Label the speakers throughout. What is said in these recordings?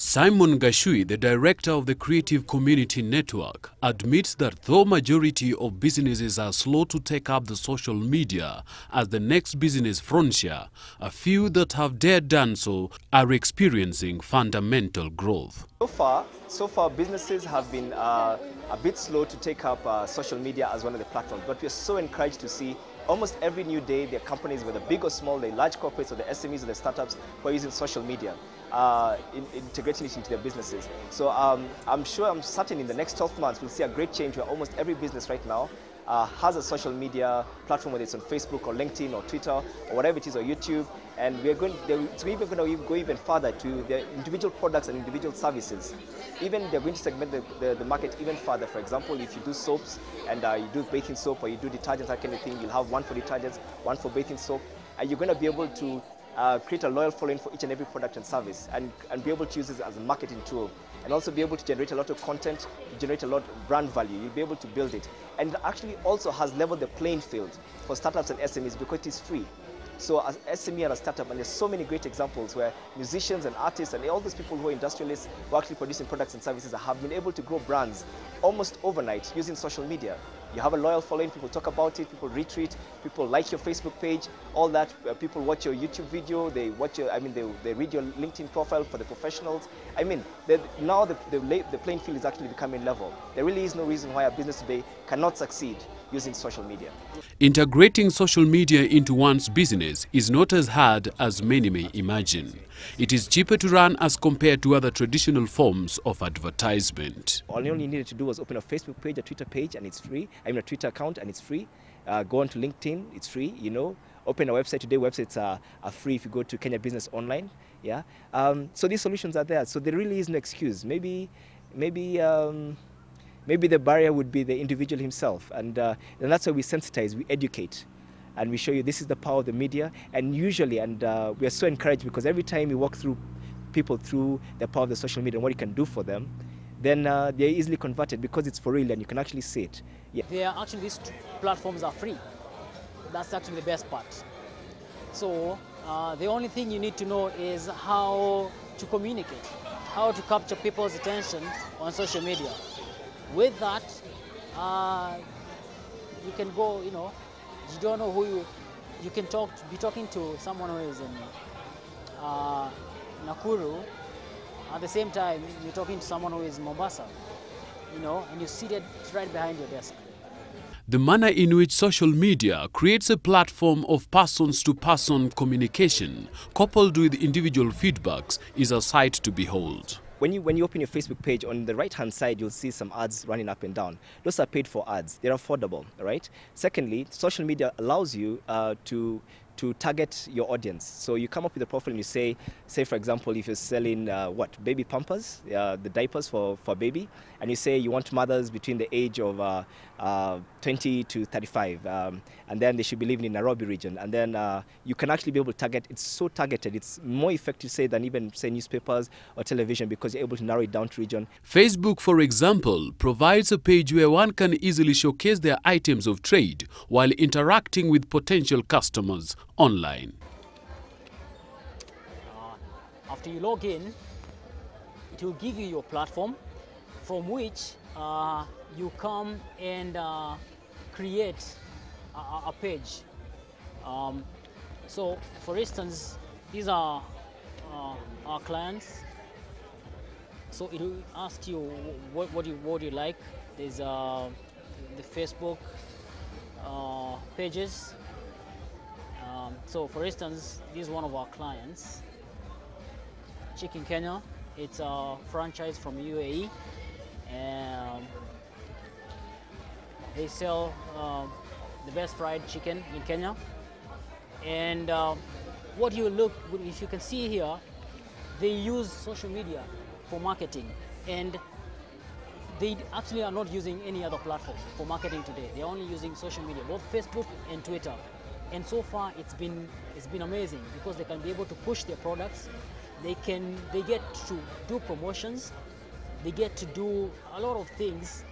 Speaker 1: Simon Gashui, the director of the Creative Community Network, admits that though majority of businesses are slow to take up the social media as the next business frontier, a few that have dared done so are experiencing fundamental growth.
Speaker 2: So far businesses have been a bit slow to take up social media as one of the platforms, but we're so encouraged to see almost every new day there are companies, whether big or small, the large corporates or the SMEs or the startups who are using social media, integrating it into their businesses. So I'm certain in the next 12 months we'll see a great change where almost every business right now has a social media platform, whether it's on Facebook or LinkedIn or Twitter or whatever it is, or YouTube. And it's even going to go even further to the individual products and individual services. Even they're going to segment the market even further. For example, if you do soaps and you do bathing soap, or you do detergents, that kind of thing, you'll have one for detergents, one for bathing soap, and you're going to be able to create a loyal following for each and every product and service, and be able to use this as a marketing tool, and also be able to generate a lot of content, generate a lot of brand value. You'll be able to build it. And it actually also has leveled the playing field for startups and SMEs because it is free. So as SME and a startup, and there's so many great examples where musicians and artists and all those people who are industrialists who are actually producing products and services have been able to grow brands almost overnight using social media. You have a loyal following, people talk about it, people retweet, people like your Facebook page, all that. People watch your YouTube video, they watch your, they read your LinkedIn profile for the professionals. Now the playing field is actually becoming level. There really is no reason why a business today cannot succeed using social media.
Speaker 1: Integrating social media into one's business is not as hard as many may imagine. It is cheaper to run as compared to other traditional forms of advertisement.
Speaker 2: All you needed to do was open a Facebook page, a Twitter page, and it's free. A Twitter account, and it's free. Go on to LinkedIn, it's free, you know. Open a website today. Websites are free if you go to Kenya Business Online. Yeah. So these solutions are there. So there really is no excuse. Maybe the barrier would be the individual himself, and that's why we sensitize, we educate, and we show you this is the power of the media. And usually, we are so encouraged because every time we walk through people through the power of the social media and what it can do for them, then they're easily converted because it's for real and you can actually see it. Yeah.
Speaker 3: These platforms are free. That's actually the best part. So the only thing you need to know is how to communicate, how to capture people's attention on social media. With that, you can go, you don't know who you can be talking to someone who is in Nakuru. At the same time, you're talking to someone who is in Mombasa, and you're seated right behind your desk.
Speaker 1: The manner in which social media creates a platform of person-to-person communication, coupled with individual feedbacks, is a sight to behold.
Speaker 2: When you open your Facebook page, on the right-hand side, you'll see some ads running up and down. Those are paid for ads. They're affordable, right? Secondly, social media allows you to target your audience. So you come up with a profile and you say for example, if you're selling baby Pampers, the diapers for baby, and you say you want mothers between the age of 20 to 35, and then they should be living in Nairobi region, and then you can actually be able to target. It's so targeted. It's more effective, say, than even say newspapers or television, because you're able to narrow it down to region.
Speaker 1: Facebook, for example, provides a page where one can easily showcase their items of trade while interacting with potential customers online.
Speaker 3: After you log in, it will give you your platform from which you come and create a page. So, for instance, these are our clients. So it will ask you what do you like. There's the Facebook pages. So for instance, this is one of our clients, Chicken Kenya. It's a franchise from UAE, and they sell the best fried chicken in Kenya. And if you can see here, they use social media for marketing, and they actually are not using any other platform for marketing today. They're only using social media, both Facebook and Twitter. And so far it's been amazing because they can be able to push their products. They get to do promotions. They get to do a lot of things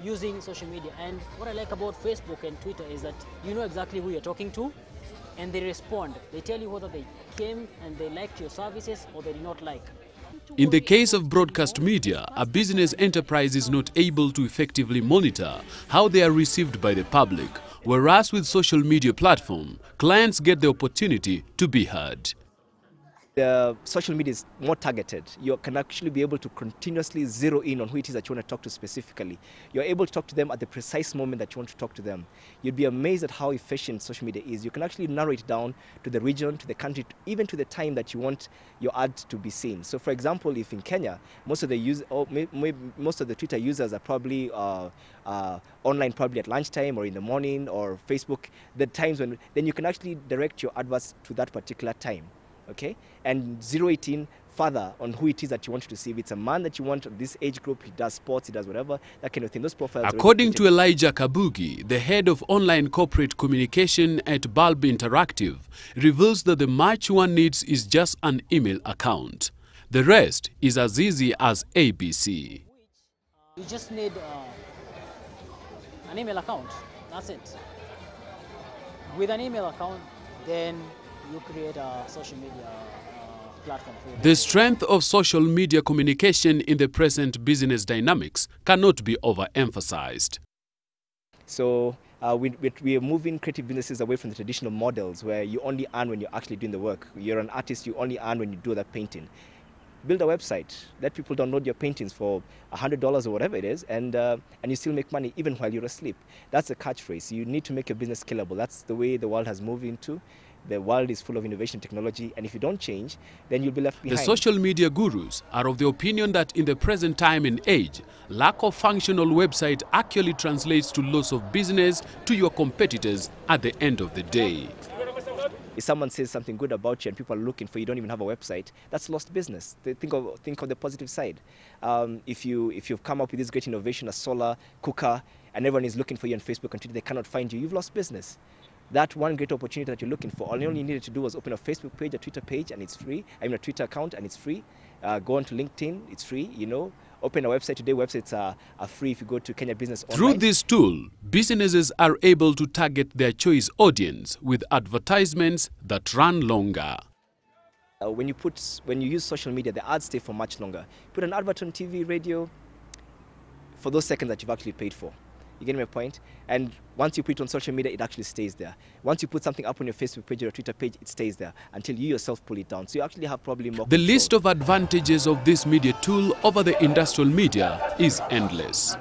Speaker 3: using social media. And what I like about Facebook and Twitter is that you know exactly who you're talking to, and they respond. They tell you whether they came and they liked your services or they did not like.
Speaker 1: In the case of broadcast media, a business enterprise is not able to effectively monitor how they are received by the public, whereas with social media platform, clients get the opportunity to be heard.
Speaker 2: The social media is more targeted. You can actually be able to continuously zero in on who it is that you want to talk to specifically. You're able to talk to them at the precise moment that you want to talk to them. You'd be amazed at how efficient social media is. You can actually narrow it down to the region, to the country, even to the time that you want your ad to be seen. So for example, if in Kenya, most of the Twitter users are probably online probably at lunchtime or in the morning, or Facebook, the times when, then you can actually direct your adverts to that particular time. Okay, and zero it in further on who it is that you want to see. If it's a man that you want, this age group, he does sports, he does whatever, that kind of thing. Those profiles.
Speaker 1: According to Elijah Kabugi, the head of online corporate communication at Bulb Interactive, reveals that the much one needs is just an email account. The rest is as easy as ABC.
Speaker 3: You just need an email account. That's it. With an email account, then you create a social media platform for you.
Speaker 1: The strength of social media communication in the present business dynamics cannot be overemphasized.
Speaker 2: So we are moving creative businesses away from the traditional models where you only earn when you're actually doing the work. You're an artist, you only earn when you do that painting. Build a website, let people download your paintings for $100 or whatever it is, and you still make money even while you're asleep. That's a catchphrase. You need to make your business scalable. That's the way the world has moved into. The world is full of innovation technology, and if you don't change, then you'll be left behind.
Speaker 1: The social media gurus are of the opinion that in the present time and age, lack of functional website actually translates to loss of business to your competitors at the end of the day.
Speaker 2: If someone says something good about you and people are looking for you, don't even have a website, that's lost business. Think of the positive side. If you've come up with this great innovation, a solar cooker, and everyone is looking for you on Facebook and Twitter, they cannot find you, you've lost business. That one great opportunity that you're looking for, all you needed to do was open a Facebook page, a Twitter page, and it's free. I mean, a Twitter account, and it's free. Go on to LinkedIn, it's free, you know. Open a website today. Websites are free if you go to Kenya Business Online.
Speaker 1: Through this tool, businesses are able to target their choice audience with advertisements that run longer.
Speaker 2: When you use social media, the ads stay for much longer. Put an advert on TV, radio, for those seconds that you've actually paid for. You get my point? And once you put it on social media, it actually stays there. Once you put something up on your Facebook page or your Twitter page, it stays there until you yourself pull it down. So you actually have probably more
Speaker 1: The
Speaker 2: control.
Speaker 1: list of advantages of this media tool over the industrial media is endless.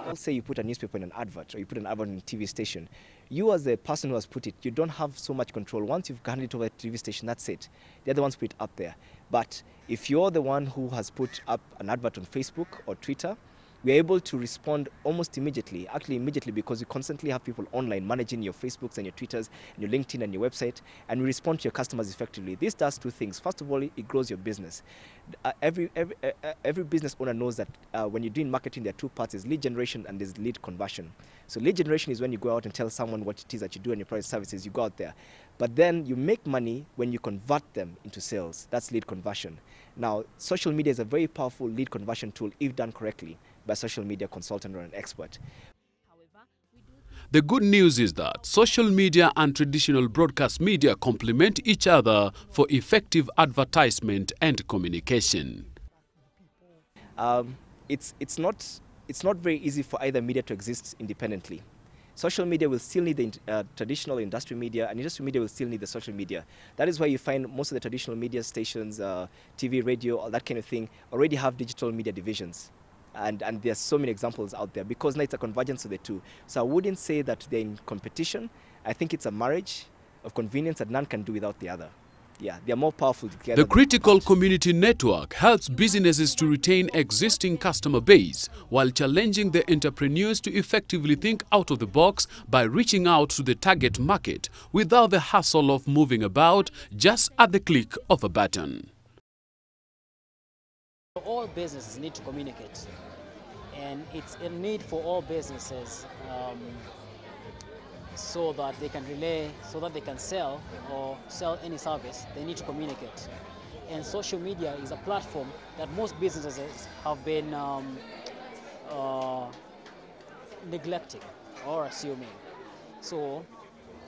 Speaker 2: Let's say you put a newspaper in an advert, or you put an advert in a TV station. You as the person who has put it, you don't have so much control. Once you've handed it over to the TV station, that's it. They're the ones who put it up there. But if you're the one who has put up an advert on Facebook or Twitter, we're able to respond almost immediately, actually immediately, because you constantly have people online managing your Facebooks and your Twitters and your LinkedIn and your website, and we respond to your customers effectively. This does two things. First of all, it grows your business. Every business owner knows that when you're doing marketing, there are two parts: there's lead generation and there's lead conversion. So lead generation is when you go out and tell someone what it is that you do and your product services, you go out there. But then you make money when you convert them into sales. That's lead conversion. Now, social media is a very powerful lead conversion tool if done correctly by a social media consultant or an expert.
Speaker 1: The good news is that social media and traditional broadcast media complement each other for effective advertisement and communication.
Speaker 2: It's not very easy for either media to exist independently. Social media will still need the traditional industrial media, and industrial media will still need the social media. That is why you find most of the traditional media stations, TV, radio, all that kind of thing, already have digital media divisions. And there's so many examples out there, because now it's a convergence of the two. So I wouldn't say that they're in competition. I think it's a marriage of convenience that none can do without the other. Yeah, they're more powerful together.
Speaker 1: The critical community network helps businesses to retain existing customer base while challenging the entrepreneurs to effectively think out of the box by reaching out to the target market without the hassle of moving about, just at the click of a button.
Speaker 3: All businesses need to communicate, and it's a need for all businesses so that they can relay, so that they can sell or sell any service. They need to communicate, and social media is a platform that most businesses have been neglecting or assuming. So,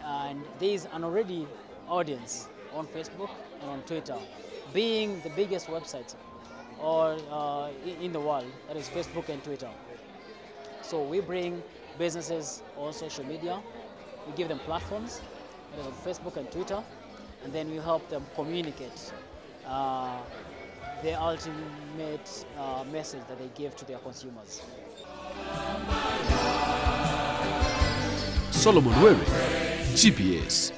Speaker 3: and there is an already audience on Facebook and on Twitter, being the biggest websites or in the world, that is Facebook and Twitter. So we bring businesses on social media, we give them platforms, that is on Facebook and Twitter, and then we help them communicate the ultimate message that they give to their consumers.
Speaker 1: Solomon Were, GPS.